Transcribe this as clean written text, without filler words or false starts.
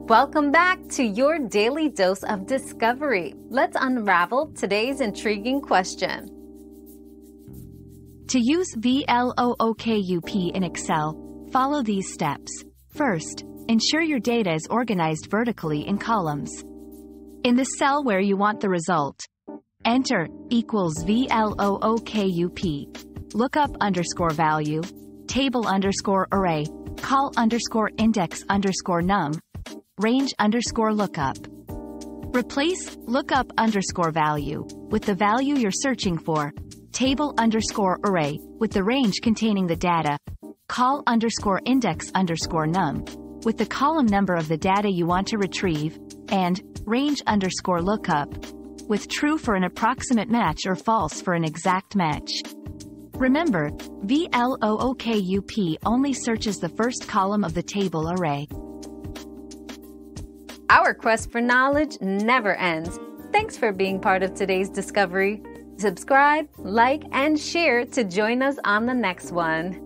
Welcome back to your daily dose of discovery. Let's unravel today's intriguing question. To use VLOOKUP in Excel, follow these steps. First, ensure your data is organized vertically in columns. In the cell where you want the result, enter equals VLOOKUP, lookup_value, table_array, call_index_num, range_lookup. Replace lookup_value with the value you're searching for, table_array with the range containing the data, call_index_num with the column number of the data you want to retrieve, and range_lookup with true for an approximate match or false for an exact match. Remember, VLOOKUP only searches the first column of the table array. Our quest for knowledge never ends. Thanks for being part of today's discovery. Subscribe, like, and share to join us on the next one.